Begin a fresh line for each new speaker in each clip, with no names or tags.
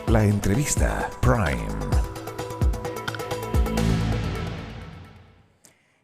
La entrevista Prime.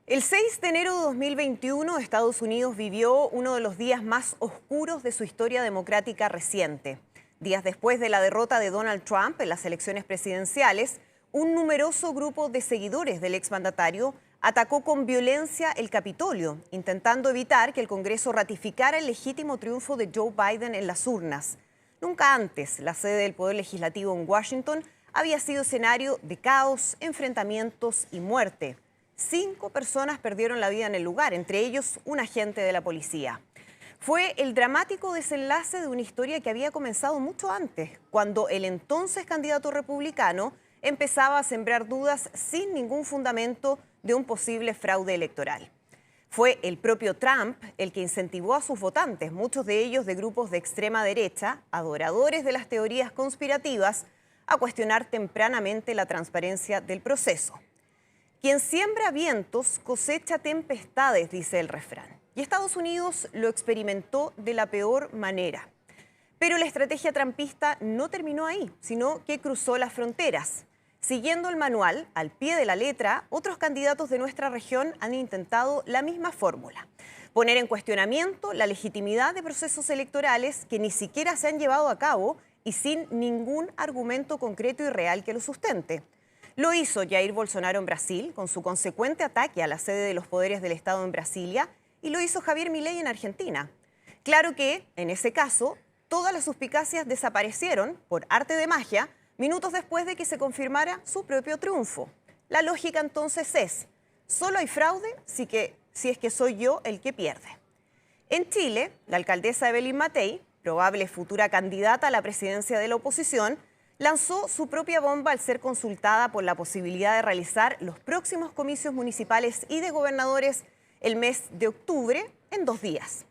El 6 de enero de 2021, Estados Unidos vivió uno de los días más oscuros de su historia democrática reciente. Días después de la derrota de Donald Trump en las elecciones presidenciales, un numeroso grupo de seguidores del exmandatario atacó con violencia el Capitolio, intentando evitar que el Congreso ratificara el legítimo triunfo de Joe Biden en las urnas. Nunca antes la sede del Poder Legislativo en Washington había sido escenario de caos, enfrentamientos y muerte. 5 personas perdieron la vida en el lugar, entre ellos un agente de la policía. Fue el dramático desenlace de una historia que había comenzado mucho antes, cuando el entonces candidato republicano empezaba a sembrar dudas sin ningún fundamento de un posible fraude electoral. Fue el propio Trump el que incentivó a sus votantes, muchos de ellos de grupos de extrema derecha, adoradores de las teorías conspirativas, a cuestionar tempranamente la transparencia del proceso. Quien siembra vientos cosecha tempestades, dice el refrán. Y Estados Unidos lo experimentó de la peor manera. Pero la estrategia trumpista no terminó ahí, sino que cruzó las fronteras. Siguiendo el manual, al pie de la letra, otros candidatos de nuestra región han intentado la misma fórmula. Poner en cuestionamiento la legitimidad de procesos electorales que ni siquiera se han llevado a cabo y sin ningún argumento concreto y real que lo sustente. Lo hizo Jair Bolsonaro en Brasil, con su consecuente ataque a la sede de los poderes del Estado en Brasilia, y lo hizo Javier Milei en Argentina. Claro que, en ese caso, todas las suspicacias desaparecieron, por arte de magia, minutos después de que se confirmara su propio triunfo. La lógica entonces es, solo hay fraude si es que soy yo el que pierde. En Chile, la alcaldesa Evelyn Matei, probable futura candidata a la presidencia de la oposición, lanzó su propia bomba al ser consultada por la posibilidad de realizar los próximos comicios municipales y de gobernadores el mes de octubre en 2 días.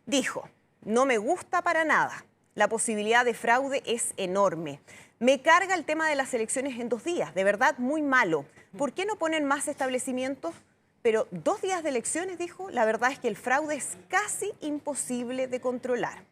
Dijo, no me gusta para nada, la posibilidad de fraude es enorme. Me carga el tema de las elecciones en 2 días, de verdad muy malo. ¿Por qué no ponen más establecimientos? Pero 2 días de elecciones, dijo, la verdad es que el fraude es casi imposible de controlar.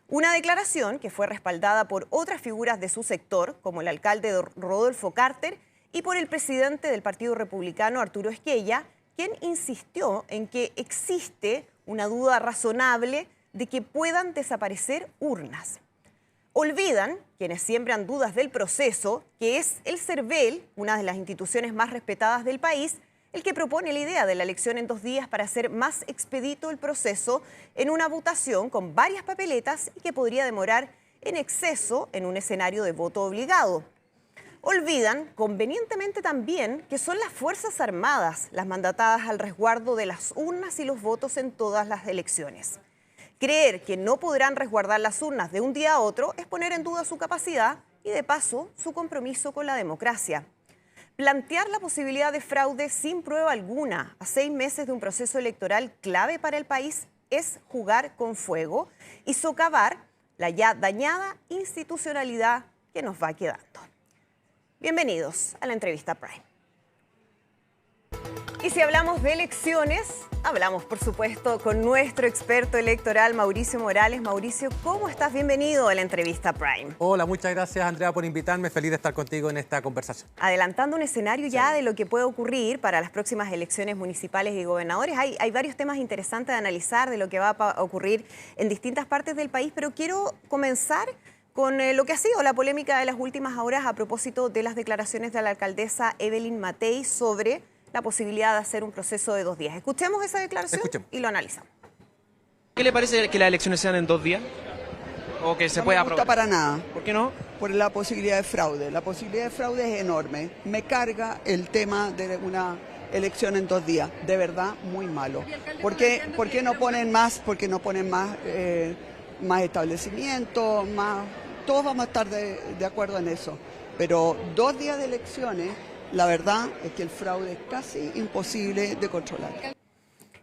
Una declaración que fue respaldada por otras figuras de su sector, como el alcalde Rodolfo Carter y por el presidente del Partido Republicano, Arturo Esquella, quien insistió en que existe una duda razonable de que puedan desaparecer urnas. Olvidan, quienes siembran dudas del proceso, que es el CERVEL, una de las instituciones más respetadas del país, el que propone la idea de la elección en 2 días para hacer más expedito el proceso en una votación con varias papeletas y que podría demorar en exceso en un escenario de voto obligado. Olvidan convenientemente también que son las Fuerzas Armadas las mandatadas al resguardo de las urnas y los votos en todas las elecciones. Creer que no podrán resguardar las urnas de un día a otro es poner en duda su capacidad y de paso su compromiso con la democracia. Plantear la posibilidad de fraude sin prueba alguna a 6 meses de un proceso electoral clave para el país es jugar con fuego y socavar la ya dañada institucionalidad que nos va quedando. Bienvenidos a la entrevista Prime. Y si hablamos de elecciones, hablamos por supuesto con nuestro experto electoral Mauricio Morales. Mauricio, ¿cómo estás? Bienvenido a la entrevista Prime.
Hola, muchas gracias Andrea por invitarme, feliz de estar contigo en esta conversación.
Adelantando un escenario ya de lo que puede ocurrir para las próximas elecciones municipales y gobernadores, hay varios temas interesantes de analizar de lo que va a ocurrir en distintas partes del país, pero quiero comenzar con lo que ha sido la polémica de las últimas horas a propósito de las declaraciones de la alcaldesa Evelyn Matei sobre la posibilidad de hacer un proceso de 2 días. Escuchemos esa declaración y lo analizamos.
¿Qué le parece que las elecciones sean en 2 días? ¿O que se pueda aprobar?
No me gusta para nada.
¿Por qué no?
Por la posibilidad de fraude. La posibilidad de fraude es enorme. Me carga el tema de una elección en 2 días. De verdad, muy malo. ¿Por qué no ponen más? Porque no ponen más establecimientos, más. Todos vamos a estar de acuerdo en eso. Pero 2 días de elecciones, la verdad es que el fraude es casi imposible de controlar.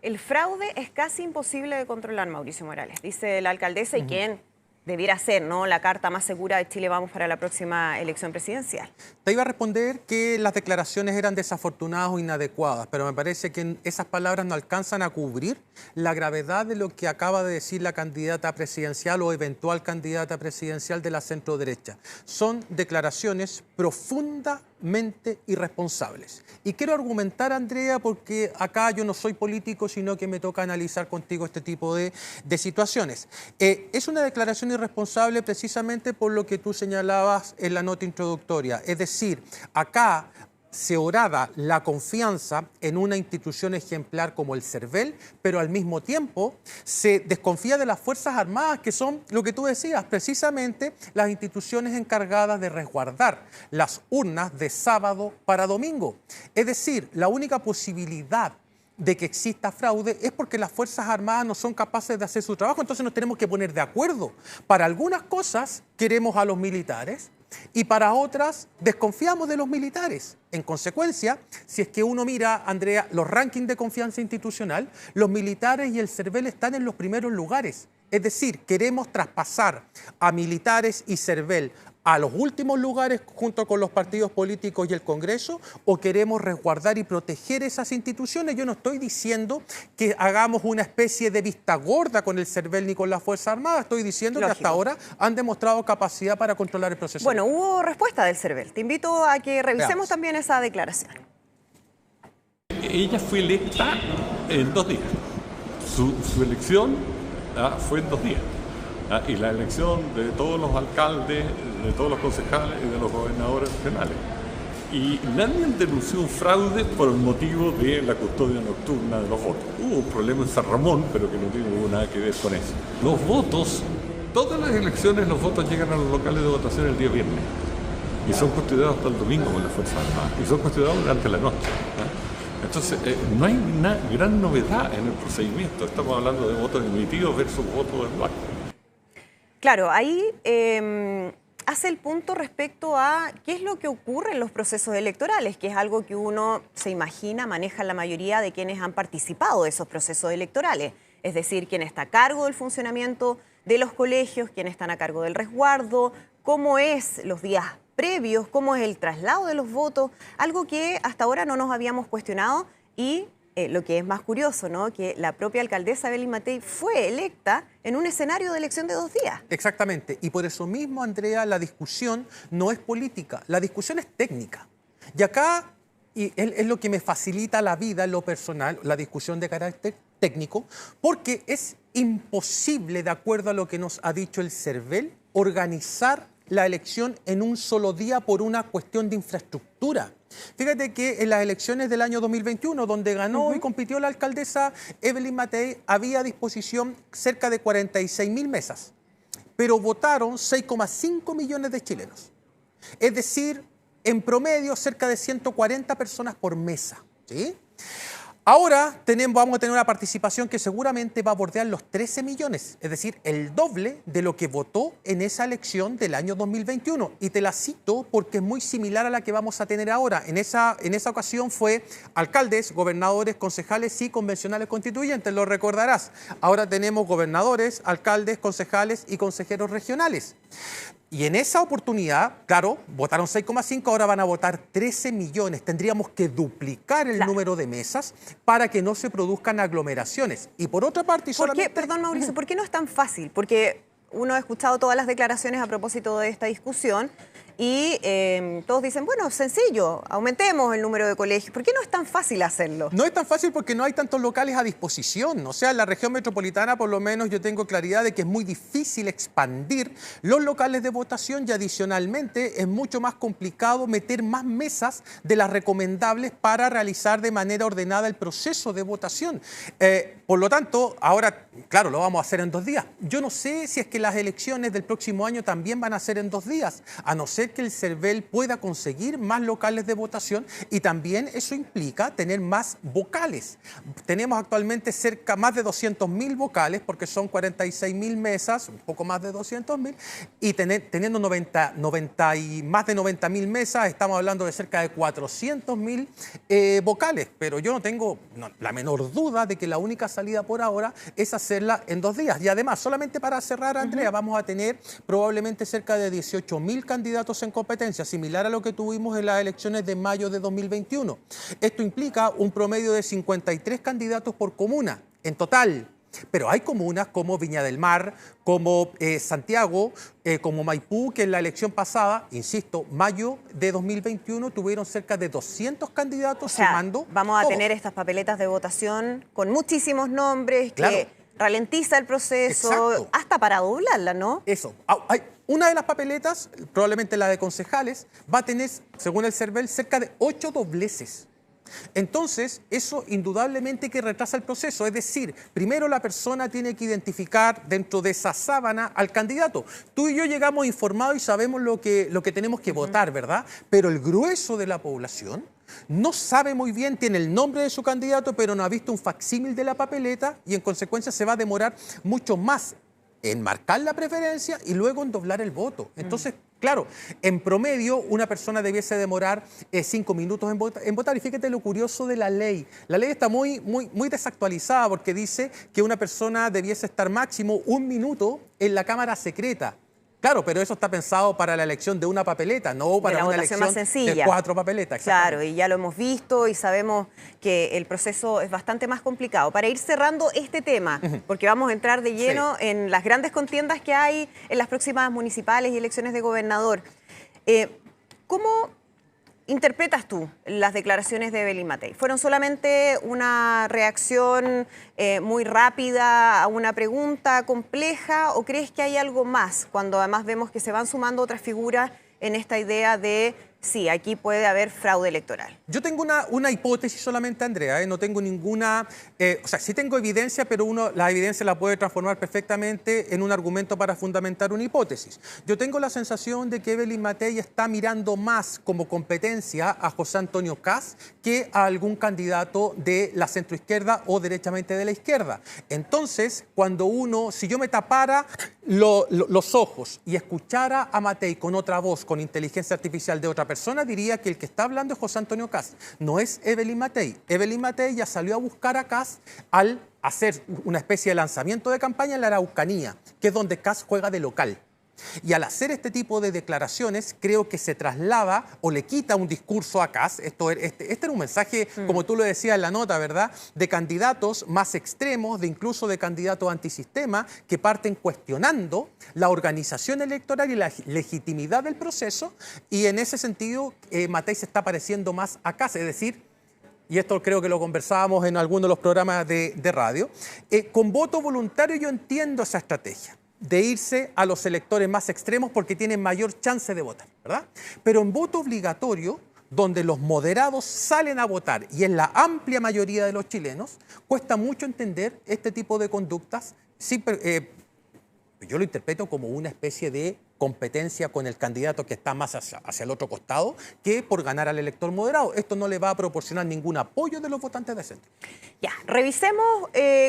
El fraude es casi imposible de controlar, Mauricio Morales, dice la alcaldesa y quien debiera ser, ¿no?, la carta más segura de Chile Vamos para la próxima elección presidencial.
Te iba a responder que las declaraciones eran desafortunadas o inadecuadas, pero me parece que esas palabras no alcanzan a cubrir la gravedad de lo que acaba de decir la candidata presidencial o eventual candidata presidencial de la centroderecha. Son declaraciones profundamente irresponsables. Y quiero argumentar, Andrea, porque acá yo no soy político, sino que me toca analizar contigo este tipo de situaciones. Es una declaración irresponsable precisamente por lo que tú señalabas en la nota introductoria. Es decir, acá se orada la confianza en una institución ejemplar como el CERVEL, pero al mismo tiempo se desconfía de las Fuerzas Armadas, que son, lo que tú decías, precisamente las instituciones encargadas de resguardar las urnas de sábado para domingo. Es decir, la única posibilidad de que exista fraude es porque las Fuerzas Armadas no son capaces de hacer su trabajo, entonces nos tenemos que poner de acuerdo. Para algunas cosas queremos a los militares y para otras desconfiamos de los militares. En consecuencia, si es que uno mira, Andrea, los rankings de confianza institucional, los militares y el CERVEL están en los primeros lugares. Es decir, queremos traspasar a militares y CERVEL a los últimos lugares junto con los partidos políticos y el Congreso, o queremos resguardar y proteger esas instituciones. Yo no estoy diciendo que hagamos una especie de vista gorda con el CERVEL ni con las Fuerzas Armadas, estoy diciendo que hasta ahora han demostrado capacidad para controlar el proceso.
Bueno, hubo respuesta del CERVEL. Te invito a que revisemos
Veamos
también esa declaración.
Ella fue electa en 2 días. Su elección fue en 2 días. Y la elección de todos los alcaldes, de todos los concejales y de los gobernadores regionales. Y nadie denunció un fraude por el motivo de la custodia nocturna de los votos. Hubo un problema en San Ramón, pero que no tuvo nada que ver con eso. Los votos, todas las elecciones, los votos llegan a los locales de votación el día viernes. Y son custodiados hasta el domingo con las Fuerzas Armadas. Y son custodiados durante la noche. Entonces, no hay una gran novedad en el procedimiento. Estamos hablando de votos emitidos versus votos del banco.
Claro, ahí hace el punto respecto a qué es lo que ocurre en los procesos electorales, que es algo que uno se imagina maneja la mayoría de quienes han participado de esos procesos electorales. Es decir, quién está a cargo del funcionamiento de los colegios, quién están a cargo del resguardo, cómo es los días previos, cómo es el traslado de los votos, algo que hasta ahora no nos habíamos cuestionado y lo que es más curioso, ¿no?, que la propia alcaldesa Evelyn Matei fue electa en un escenario de elección de 2 días.
Exactamente, y por eso mismo, Andrea, la discusión no es política, la discusión es técnica. Y acá, y es lo que me facilita la vida en lo personal, la discusión de carácter técnico, porque es imposible, de acuerdo a lo que nos ha dicho el CERVEL, organizar la elección en un solo día por una cuestión de infraestructura. Fíjate que en las elecciones del año 2021, donde ganó y compitió la alcaldesa Evelyn Matei, había a disposición cerca de 46.000 mesas, pero votaron 6,5 millones de chilenos. Es decir, en promedio, cerca de 140 personas por mesa, ¿sí? Ahora vamos a tener una participación que seguramente va a bordear los 13 millones, es decir, el doble de lo que votó en esa elección del año 2021. Y te la cito porque es muy similar a la que vamos a tener ahora. En esa ocasión fue alcaldes, gobernadores, concejales y convencionales constituyentes, lo recordarás. Ahora tenemos gobernadores, alcaldes, concejales y consejeros regionales. Y en esa oportunidad, claro, votaron 6,5, ahora van a votar 13 millones. Tendríamos que duplicar el número de mesas para que no se produzcan aglomeraciones. Y por otra parte...
Perdón, Mauricio, ¿por qué no es tan fácil? Porque uno ha escuchado todas las declaraciones a propósito de esta discusión y todos dicen, bueno, sencillo, aumentemos el número de colegios. ¿Por qué no es tan fácil hacerlo?
No es tan fácil porque no hay tantos locales a disposición. O sea, en la región metropolitana, por lo menos, yo tengo claridad de que es muy difícil expandir los locales de votación y adicionalmente es mucho más complicado meter más mesas de las recomendables para realizar de manera ordenada el proceso de votación. Por lo tanto, ahora, claro, lo vamos a hacer en 2 días. Yo no sé si es que las elecciones del próximo año también van a ser en 2 días, a no ser hacer que el CERVEL pueda conseguir más locales de votación y también eso implica tener más vocales. Tenemos actualmente más de 200.000 vocales porque son 46.000 mesas, un poco más de 200.000, y teniendo más de 90.000 mesas, estamos hablando de cerca de 400.000 vocales, pero yo no tengo la menor duda de que la única salida por ahora es hacerla en 2 días. Y además, solamente para cerrar, Andrea, vamos a tener probablemente cerca de 18.000 candidatos en competencia, similar a lo que tuvimos en las elecciones de mayo de 2021. Esto implica un promedio de 53 candidatos por comuna en total. Pero hay comunas como Viña del Mar, como Santiago, como Maipú, que en la elección pasada, insisto, mayo de 2021, tuvieron cerca de 200 candidatos sumando.
Vamos a tener estas papeletas de votación con muchísimos nombres,
claro,
que ralentiza el proceso,
exacto,
hasta para doblarla, ¿no?
Eso. Hay una de las papeletas, probablemente la de concejales, va a tener, según el CERVEL, cerca de 8 dobleces. Entonces, eso indudablemente que retrasa el proceso. Es decir, primero la persona tiene que identificar dentro de esa sábana al candidato. Tú y yo llegamos informados y sabemos lo que tenemos que votar, ¿verdad? Pero el grueso de la población no sabe muy bien, tiene el nombre de su candidato, pero no ha visto un facsímil de la papeleta y en consecuencia se va a demorar mucho más en marcar la preferencia y luego en doblar el voto. Entonces, claro, en promedio una persona debiese demorar 5 minutos en votar. Y fíjate lo curioso de la ley. La ley está muy desactualizada porque dice que una persona debiese estar máximo 1 minuto en la cámara secreta. Claro, pero eso está pensado para la elección de una papeleta, no para una elección
más sencilla,
de 4 papeletas.
Claro, y ya lo hemos visto y sabemos que el proceso es bastante más complicado. Para ir cerrando este tema, porque vamos a entrar de lleno en las grandes contiendas que hay en las próximas municipales y elecciones de gobernador. ¿Cómo interpretas tú las declaraciones de Evelyn Matei? ¿Fueron solamente una reacción muy rápida a una pregunta compleja o crees que hay algo más cuando además vemos que se van sumando otras figuras en esta idea de sí, aquí puede haber fraude electoral?
Yo tengo una hipótesis solamente, Andrea, no tengo ninguna, o sea, sí tengo evidencia, pero la evidencia la puede transformar perfectamente en un argumento para fundamentar una hipótesis. Yo tengo la sensación de que Evelyn Matei está mirando más como competencia a José Antonio Kast que a algún candidato de la centroizquierda o derechamente de la izquierda. Entonces, si yo me tapara los ojos y escuchara a Matei con otra voz, con inteligencia artificial de otra persona, diría que el que está hablando es José Antonio Kast, no es Evelyn Matei. Evelyn Matei ya salió a buscar a Kast al hacer una especie de lanzamiento de campaña en la Araucanía, que es donde Kast juega de local. Y al hacer este tipo de declaraciones, creo que se traslada o le quita un discurso a Kast. Este era un mensaje, como tú lo decías en la nota, ¿verdad?, de candidatos más extremos, incluso de candidatos antisistema, que parten cuestionando la organización electoral y la legitimidad del proceso. Y en ese sentido, Matei se está pareciendo más a Kast, es decir, y esto creo que lo conversábamos en algunos de los programas de radio, con voto voluntario yo entiendo esa estrategia de irse a los electores más extremos porque tienen mayor chance de votar, ¿verdad? Pero en voto obligatorio, donde los moderados salen a votar y es la amplia mayoría de los chilenos, cuesta mucho entender este tipo de conductas. Sí, yo lo interpreto como una especie de competencia con el candidato que está más hacia el otro costado que por ganar al elector moderado. Esto no le va a proporcionar ningún apoyo de los votantes de centro.
Ya, revisemos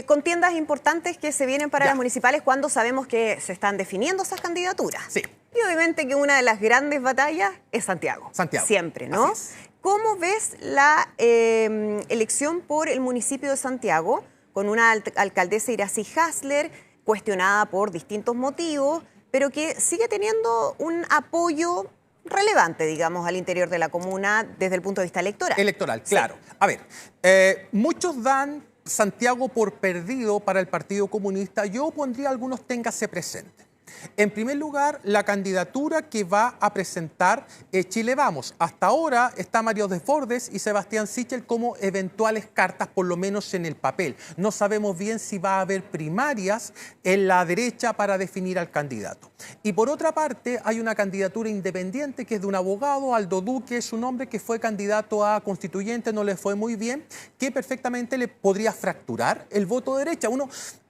contiendas importantes que se vienen para las municipales cuando sabemos que se están definiendo esas candidaturas.
Sí.
Y obviamente que una de las grandes batallas es Santiago.
Santiago.
Siempre, ¿no? ¿Cómo ves la elección por el municipio de Santiago con una alcaldesa Iracy Hasler cuestionada por distintos motivos, pero que sigue teniendo un apoyo relevante, digamos, al interior de la comuna desde el punto de vista electoral?
Electoral, claro. Sí. A ver, muchos dan Santiago por perdido para el Partido Comunista. Yo pondría algunos téngase presente. En primer lugar, la candidatura que va a presentar Chile Vamos. Hasta ahora está Mario Desbordes y Sebastián Sichel como eventuales cartas, por lo menos en el papel. No sabemos bien si va a haber primarias en la derecha para definir al candidato. Y por otra parte, hay una candidatura independiente que es de un abogado, Aldo Duque, es un hombre que fue candidato a constituyente, no le fue muy bien, que perfectamente le podría fracturar el voto de derecha.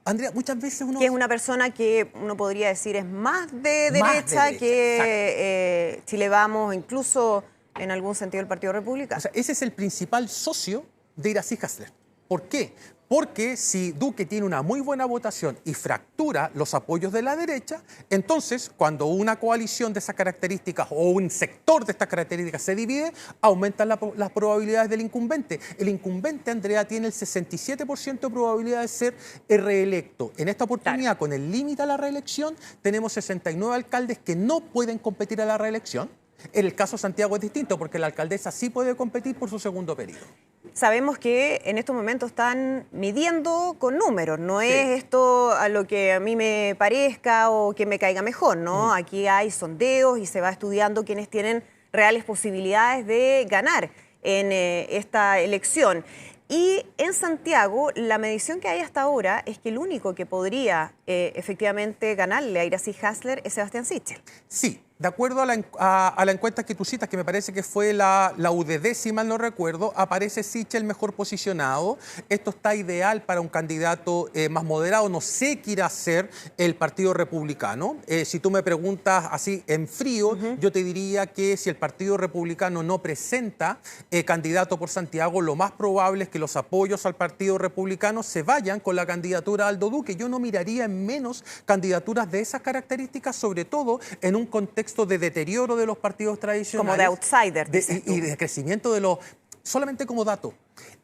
Andrea, muchas veces uno...
Que es una persona que uno podría decir es más de derecha que Chile Vamos, incluso en algún sentido el Partido Republicano.
O sea, ese es el principal socio de Iracy Hasler. ¿Por qué? Porque si Duque tiene una muy buena votación y fractura los apoyos de la derecha, entonces cuando una coalición de esas características o un sector de estas características se divide, aumentan las probabilidades del incumbente. El incumbente, Andrea, tiene el 67% de probabilidad de ser reelecto. En esta oportunidad, con el límite a la reelección, tenemos 69 alcaldes que no pueden competir a la reelección. En el caso de Santiago es distinto, porque la alcaldesa sí puede competir por su segundo periodo.
Sabemos que en estos momentos están midiendo con números, no es esto a lo que a mí me parezca o que me caiga mejor, ¿no? Aquí hay sondeos y se va estudiando quiénes tienen reales posibilidades de ganar en esta elección. Y en Santiago, la medición que hay hasta ahora es que el único que podría efectivamente ganarle a Iracy Hasler es Sebastián Sichel.
Sí, de acuerdo a la encuesta que tú citas, que me parece que fue la UDD, si mal no recuerdo, aparece Sichel mejor posicionado. Esto está ideal para un candidato más moderado. No sé qué irá a hacer el Partido Republicano. Si tú me preguntas así en frío, yo te diría que si el Partido Republicano no presenta candidato por Santiago, lo más probable es que los apoyos al Partido Republicano se vayan con la candidatura de Aldo Duque. Yo no miraría en menos candidaturas de esas características, sobre todo en un contexto de deterioro de los partidos tradicionales.
Como de outsider,
y de crecimiento de los... Solamente como dato,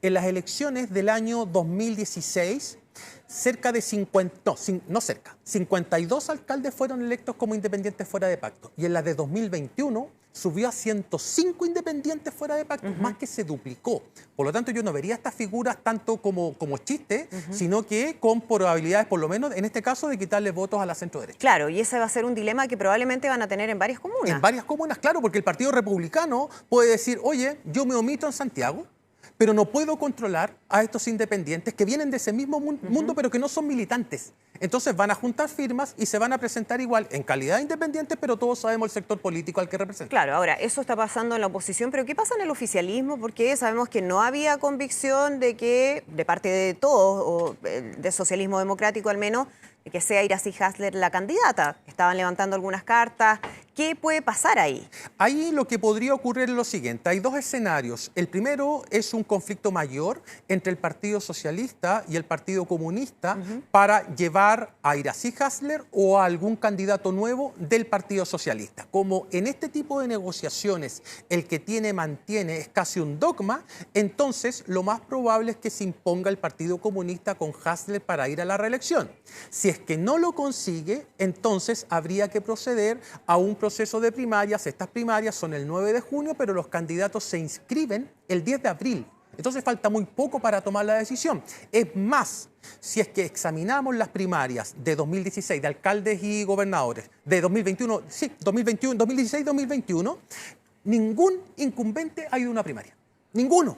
en las elecciones del año 2016, cerca de 52 alcaldes fueron electos como independientes fuera de pacto. Y en la de 2021 subió a 105 independientes fuera de pacto, más que se duplicó. Por lo tanto, yo no vería estas figuras tanto como chiste, sino que con probabilidades, por lo menos en este caso, de quitarle votos a la centro-derecha.
Claro, y ese va a ser un dilema que probablemente van a tener en varias comunas.
En varias comunas, claro, porque el Partido Republicano puede decir, oye, yo me omito en Santiago, pero no puedo controlar a estos independientes que vienen de ese mismo mundo, pero que no son militantes. Entonces van a juntar firmas y se van a presentar igual en calidad de independientes, pero todos sabemos el sector político al que representan.
Claro, ahora, eso está pasando en la oposición, pero ¿qué pasa en el oficialismo? Porque sabemos que no había convicción de que, de parte de todos, o del socialismo democrático al menos, de que sea Iracy Hasler la candidata. Estaban levantando algunas cartas. ¿Qué puede pasar ahí?
Ahí lo que podría ocurrir es lo siguiente. Hay dos escenarios. El primero es un conflicto mayor entre el Partido Socialista y el Partido Comunista para llevar a Iracy Hasler o a algún candidato nuevo del Partido Socialista. Como en este tipo de negociaciones el que mantiene es casi un dogma, entonces lo más probable es que se imponga el Partido Comunista con Hasler para ir a la reelección. Si es que no lo consigue, entonces habría que proceder a un proceso de primarias. Estas primarias son el 9 de junio, pero los candidatos se inscriben el 10 de abril. Entonces falta muy poco para tomar la decisión. Es más, si es que examinamos las primarias de 2016 de alcaldes y gobernadores, de 2021, sí, 2016-2021, ningún incumbente ha ido a una primaria. Ninguno.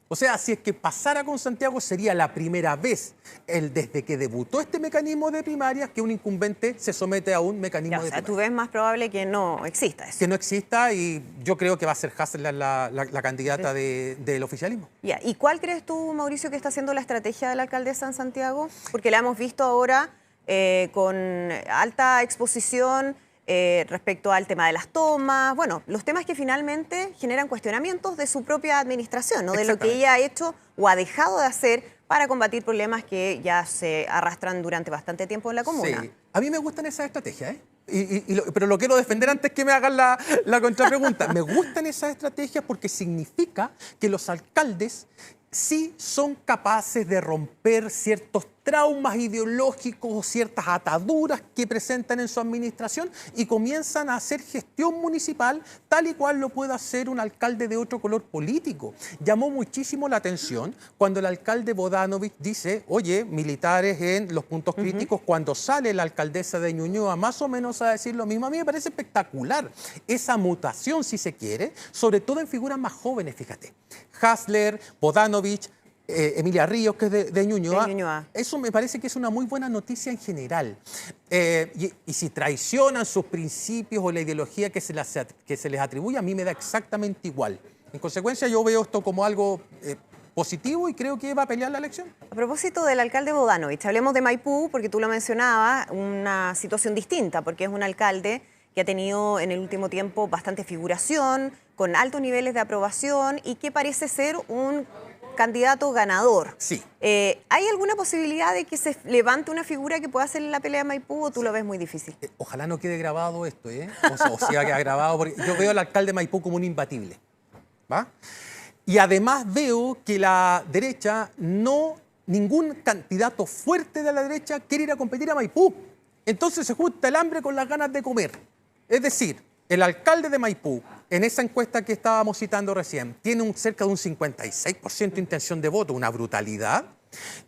O sea, si es que pasara con Santiago, sería la primera vez desde que debutó este mecanismo de primarias que un incumbente se somete a un mecanismo de primarias.
¿Tú ves más probable que no exista eso?
Que no exista, y yo creo que va a ser Hasler la candidata del oficialismo.
¿Y cuál crees tú, Mauricio, que está haciendo la estrategia de la alcaldesa en Santiago? Porque la hemos visto ahora con alta exposición respecto al tema de las tomas, bueno, los temas que finalmente generan cuestionamientos de su propia administración, ¿no? De lo que ella ha hecho o ha dejado de hacer para combatir problemas que ya se arrastran durante bastante tiempo en la comuna.
Sí. A mí me gustan esas estrategias, pero lo quiero defender antes que me hagan la contrapregunta. Me gustan esas estrategias porque significa que los alcaldes sí son capaces de romper ciertos traumas ideológicos o ciertas ataduras que presentan en su administración y comienzan a hacer gestión municipal tal y cual lo puede hacer un alcalde de otro color político. Llamó muchísimo la atención cuando el alcalde Bodanovich dice, oye, militares en los puntos críticos, cuando sale la alcaldesa de Ñuñoa más o menos a decir lo mismo. A mí me parece espectacular esa mutación, si se quiere, sobre todo en figuras más jóvenes, fíjate. Hasler, Bodanovich, Emilia Ríos, que es de Ñuñoa. Eso me parece que es una muy buena noticia en general. Y si traicionan sus principios o la ideología que se les atribuye, a mí me da exactamente igual. En consecuencia, yo veo esto como algo positivo y creo que va a pelear la elección.
A propósito del alcalde Bodanovich, hablemos de Maipú, porque tú lo mencionabas, una situación distinta, porque es un alcalde que ha tenido en el último tiempo bastante figuración, con altos niveles de aprobación y que parece ser un candidato ganador.
Sí.
¿Hay alguna posibilidad de que se levante una figura que pueda hacer la pelea de Maipú o tú lo ves muy difícil?
Ojalá no quede grabado esto, ¿eh? O sea, queda grabado, porque yo veo al alcalde de Maipú como un imbatible, ¿va? Y además veo que la derecha, ningún candidato fuerte de la derecha quiere ir a competir a Maipú. Entonces se junta el hambre con las ganas de comer. Es decir, el alcalde de Maipú, en esa encuesta que estábamos citando recién, tiene cerca de un 56% de intención de voto, una brutalidad.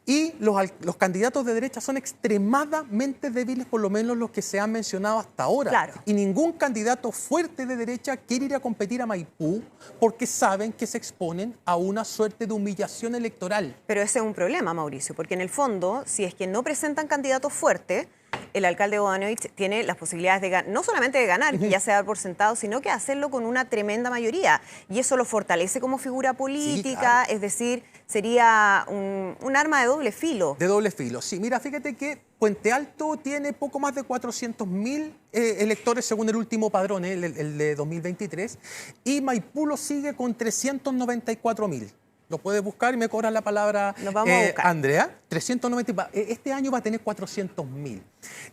Y los candidatos de derecha son extremadamente débiles, por lo menos los que se han mencionado hasta ahora.
Claro.
Y ningún candidato fuerte de derecha quiere ir a competir a Maipú porque saben que se exponen a una suerte de humillación electoral.
Pero ese es un problema, Mauricio, porque en el fondo, si es que no presentan candidatos fuertes, el alcalde Bodanovich tiene las posibilidades de no solamente de ganar, que ya se da por sentado, sino que hacerlo con una tremenda mayoría. Y eso lo fortalece como figura política,
Sí, claro.
es decir, sería un arma de doble filo.
De doble filo. Sí, mira, fíjate que Puente Alto tiene poco más de 400.000 electores según el último padrón, el de 2023, y Maipú lo sigue con 394.000. Lo puedes buscar y me cobras la palabra,
Nos vamos a buscar.
Andrea. 390, este año va a tener 400.000.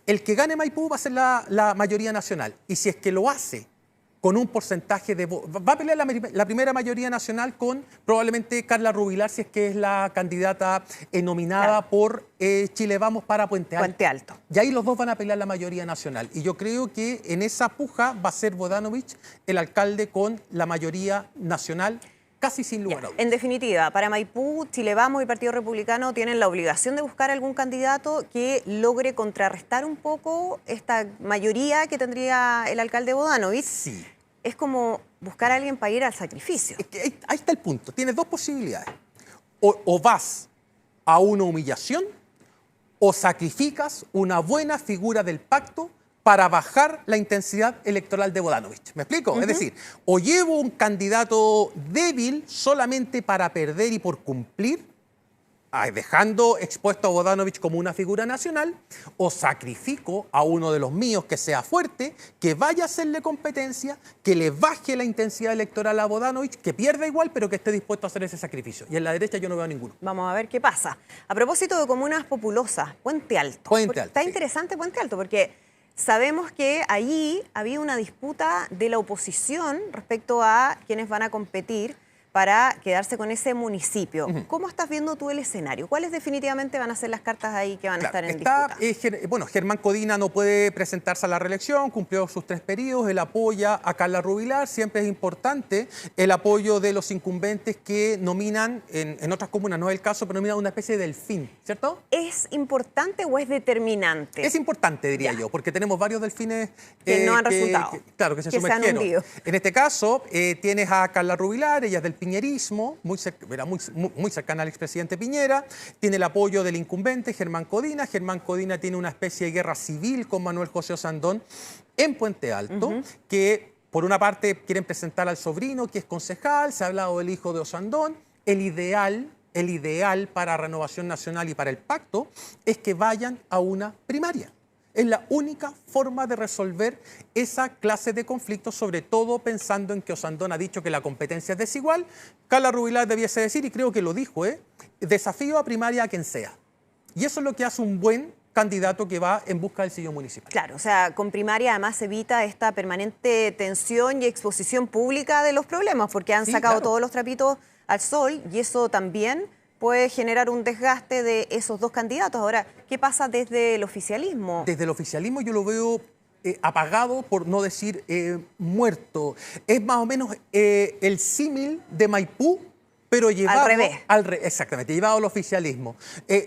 El que gane Maipú va a ser la mayoría nacional. Y si es que lo hace con un porcentaje de votos, va a pelear la primera mayoría nacional con probablemente Carla Rubilar, si es que es la candidata nominada por Chile Vamos para Puente Alto.
Puente Alto.
Y ahí los dos van a pelear la mayoría nacional. Y yo creo que en esa puja va a ser Bodanovich el alcalde con la mayoría nacional, casi sin lugar a dudas.
En definitiva, para Maipú, Chile Vamos y Partido Republicano tienen la obligación de buscar algún candidato que logre contrarrestar un poco esta mayoría que tendría el alcalde Bodanovich.
Sí.
Es como buscar a alguien para ir al sacrificio.
Es que ahí está el punto. Tienes dos posibilidades. O vas a una humillación o sacrificas una buena figura del pacto para bajar la intensidad electoral de Bodanovich. ¿Me explico? Es decir, o llevo un candidato débil solamente para perder y por cumplir, dejando expuesto a Bodanovich como una figura nacional, o sacrifico a uno de los míos que sea fuerte, que vaya a hacerle competencia, que le baje la intensidad electoral a Bodanovich, que pierda igual, pero que esté dispuesto a hacer ese sacrificio. Y en la derecha yo no veo a ninguno.
Vamos a ver qué pasa. A propósito de comunas populosas, Puente Alto.
Puente Alto,
Está
sí.
interesante Puente Alto porque sabemos que allí había una disputa de la oposición respecto a quienes van a competir para quedarse con ese municipio. ¿Cómo estás viendo tú el escenario? ¿Cuáles definitivamente van a ser las cartas ahí que van a estar en disputa?
Bueno, Germán Codina no puede presentarse a la reelección, cumplió sus 3 periodos, él apoya a Carla Rubilar, siempre es importante el apoyo de los incumbentes que nominan, en otras comunas no es el caso, pero nominan una especie de delfín, ¿cierto?
¿Es importante o es determinante?
Es importante, diría yo, porque tenemos varios delfines
que no han resultado.
Claro, que se
se han
sumergieron.
hundido.
En este caso, tienes a Carla Rubilar, ella es del piñerismo, muy cercana al expresidente Piñera, tiene el apoyo del incumbente Germán Codina. Germán Codina tiene una especie de guerra civil con Manuel José Osandón en Puente Alto, que por una parte quieren presentar al sobrino, que es concejal, se ha hablado del hijo de Osandón. El ideal para Renovación Nacional y para el pacto es que vayan a una primaria. Es la única forma de resolver esa clase de conflictos, sobre todo pensando en que Osandón ha dicho que la competencia es desigual. Carla Rubilar debiese decir, y creo que lo dijo, desafío a primaria a quien sea. Y eso es lo que hace un buen candidato que va en busca del sillón municipal.
Claro, o sea, con primaria además se evita esta permanente tensión y exposición pública de los problemas, porque han sacado
claro,
todos los trapitos al sol y eso también puede generar un desgaste de esos dos candidatos. Ahora, ¿qué pasa desde el oficialismo?
Desde el oficialismo yo lo veo apagado, por no decir muerto. Es más o menos el símil de Maipú, pero llevado
al revés.
Exactamente, llevado al oficialismo.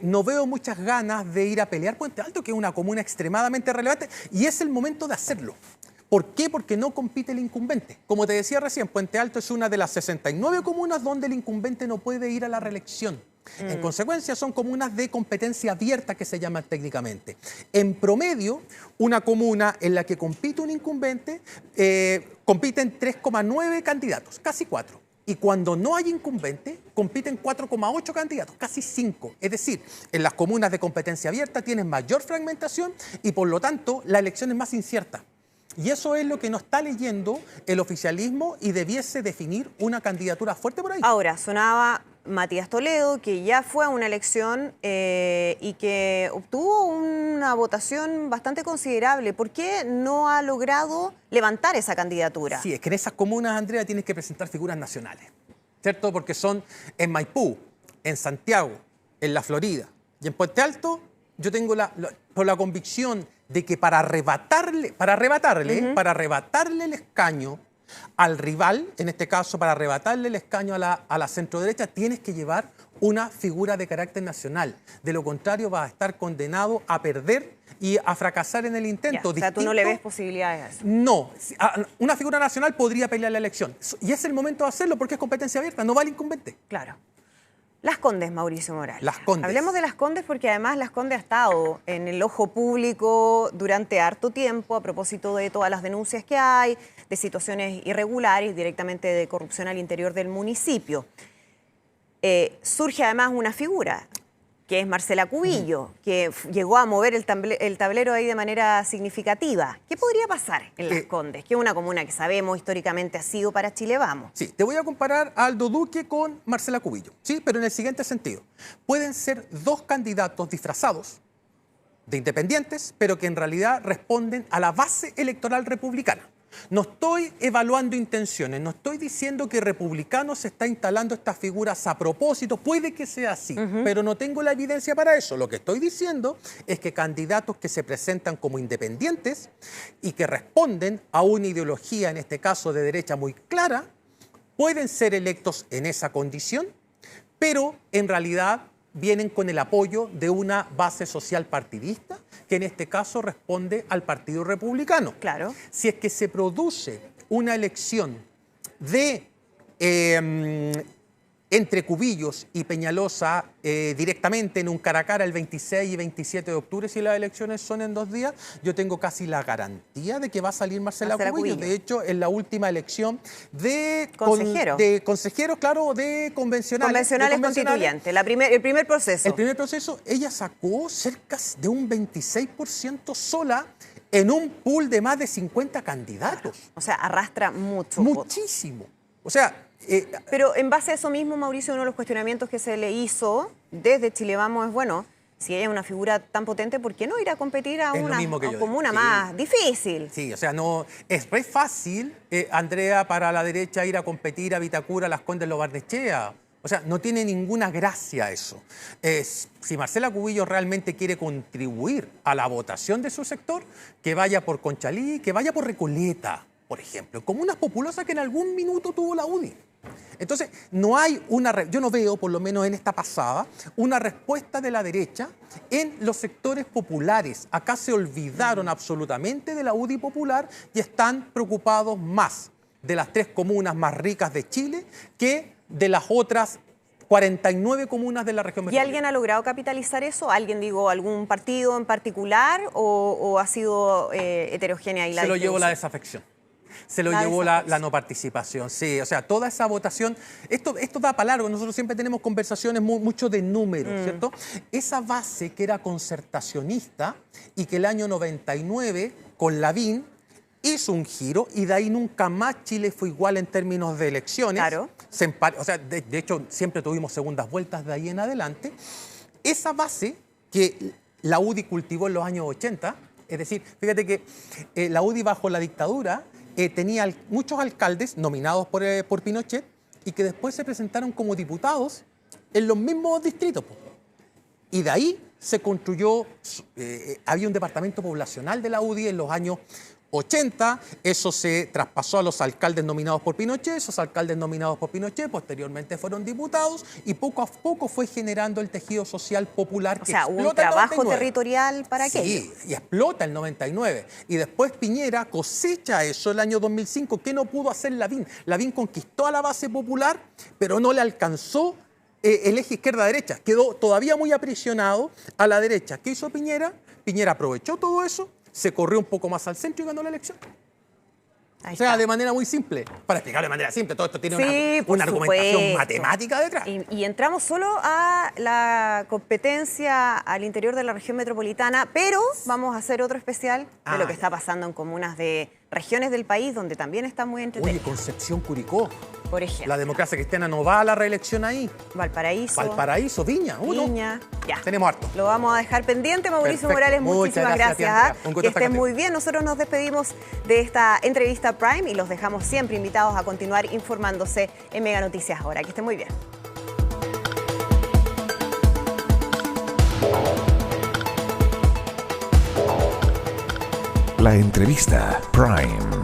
No veo muchas ganas de ir a pelear Puente Alto, que es una comuna extremadamente relevante, y es el momento de hacerlo. ¿Por qué? Porque no compite el incumbente. Como te decía recién, Puente Alto es una de las 69 comunas donde el incumbente no puede ir a la reelección. En consecuencia, son comunas de competencia abierta, que se llaman técnicamente. En promedio, una comuna en la que compite un incumbente, compiten 3,9 candidatos, casi 4. Y cuando no hay incumbente, compiten 4,8 candidatos, casi 5. Es decir, en las comunas de competencia abierta tienen mayor fragmentación y por lo tanto la elección es más incierta. Y eso es lo que no está leyendo el oficialismo y debiese definir una candidatura fuerte por ahí.
Ahora, sonaba Matías Toledo, que ya fue a una elección y que obtuvo una votación bastante considerable. ¿Por qué no ha logrado levantar esa candidatura?
Sí, es que en esas comunas, Andrea, tienes que presentar figuras nacionales, ¿cierto? Porque son en Maipú, en Santiago, en la Florida y en Puente Alto. Yo tengo la convicción de que para arrebatarle el escaño al rival, en este caso para arrebatarle el escaño a la centroderecha, tienes que llevar una figura de carácter nacional. De lo contrario, vas a estar condenado a perder y a fracasar en el intento.
Ya, o sea, ¿tú no le ves posibilidades a eso?
No. Una figura nacional podría pelear la elección. Y es el momento de hacerlo porque es competencia abierta, no vale incumbente.
Claro. Las Condes, Mauricio Morales.
Las Condes.
Hablemos de Las Condes porque además Las Condes ha estado en el ojo público durante harto tiempo a propósito de todas las denuncias que hay, de situaciones irregulares, directamente de corrupción al interior del municipio. Surge además una figura, que es Marcela Cubillo, que llegó a mover el tablero ahí de manera significativa. ¿Qué podría pasar en Las Condes? Que es una comuna que sabemos históricamente ha sido para Chile Vamos.
Sí, te voy a comparar a Aldo Duque con Marcela Cubillo, ¿sí? Pero en el siguiente sentido. Pueden ser dos candidatos disfrazados de independientes, pero que en realidad responden a la base electoral republicana. No estoy evaluando intenciones, no estoy diciendo que Republicanos se está instalando estas figuras a propósito, puede que sea así, pero no tengo la evidencia para eso. Lo que estoy diciendo es que candidatos que se presentan como independientes y que responden a una ideología, en este caso de derecha muy clara, pueden ser electos en esa condición, pero en realidad vienen con el apoyo de una base social partidista, que en este caso responde al Partido Republicano.
Claro.
Si es que se produce una elección de entre Cubillos y Peñalosa directamente en un cara a cara el 26 y 27 de octubre, si las elecciones son en 2 días, yo tengo casi la garantía de que va a salir Marcela Cubillo. De hecho, en la última elección de consejeros, claro, de convencionales
Constituyentes, el primer proceso.
El primer proceso, ella sacó cerca de un 26% sola en un pool de más de 50 candidatos.
O sea, arrastra mucho.
Muchísimo. O sea...
Pero en base a eso mismo, Mauricio, uno de los cuestionamientos que se le hizo desde Chile Vamos es, bueno, si ella es una figura tan potente, ¿por qué no ir a competir a una comuna más difícil?
Sí, o sea, no es re fácil, Andrea, para la derecha ir a competir a Vitacura, Las Condes, Lo Barnechea. O sea, no tiene ninguna gracia eso. Si Marcela Cubillo realmente quiere contribuir a la votación de su sector, que vaya por Conchalí, que vaya por Recoleta, por ejemplo, comunas populosas que en algún minuto tuvo la UDI. Entonces, yo no veo, por lo menos en esta pasada, una respuesta de la derecha en los sectores populares. Acá se olvidaron absolutamente de la UDI popular y están preocupados más de las 3 comunas más ricas de Chile que de las otras 49 comunas de la región metropolitana.
¿Y alguien ha logrado capitalizar eso? ¿Alguien, algún partido en particular o ha sido heterogénea?
Se lo llevó la desafección. Se lo llevó la no participación, sí. O sea, toda esa votación, esto da para largo, nosotros siempre tenemos conversaciones mucho de números, ¿cierto? Esa base que era concertacionista y que el año 99 con Lavín hizo un giro y de ahí nunca más Chile fue igual en términos de elecciones.
Claro.
O sea, de hecho, siempre tuvimos segundas vueltas de ahí en adelante. Esa base que la UDI cultivó en los años 80, es decir, fíjate que la UDI bajo la dictadura tenía muchos alcaldes nominados por Pinochet y que después se presentaron como diputados en los mismos distritos. Y de ahí se construyó, había un departamento poblacional de la UDI en los años 80, eso se traspasó a los alcaldes nominados por Pinochet, esos alcaldes nominados por Pinochet posteriormente fueron diputados y poco a poco fue generando el tejido social popular que explota. O sea,
hubo un trabajo territorial para aquello.
Sí, y explota el 99. Y después Piñera cosecha eso el año 2005. ¿Qué no pudo hacer Lavín? Lavín conquistó a la base popular, pero no le alcanzó el eje izquierda-derecha. Quedó todavía muy aprisionado a la derecha. ¿Qué hizo Piñera? Piñera aprovechó todo eso, se corrió un poco más al centro y ganó la elección.
Ahí
O sea,
está.
de manera muy simple. Para explicarlo de manera simple, todo esto tiene
Sí, por
una argumentación
supuesto.
matemática detrás.
Y entramos solo a la competencia al interior de la región metropolitana, pero vamos a hacer otro especial de lo que está pasando en comunas de regiones del país donde también está muy
Oye,
entretenido.
Concepción, Curicó.
Por ejemplo,
La democracia cristiana no va a la reelección ahí.
Valparaíso,
Valparaíso, Viña, uno.
Viña. Ya.
Tenemos harto.
Lo vamos a dejar pendiente, Mauricio
Perfecto.
Morales.
Muchas
Muchísimas
gracias a ti,
gracias.
Andrea. Un gusto
Que
estar
estés
contigo.
muy bien. Nosotros nos despedimos de esta entrevista Prime y los dejamos siempre invitados a continuar informándose en Mega Noticias ahora. Que estén muy bien.
La entrevista Prime.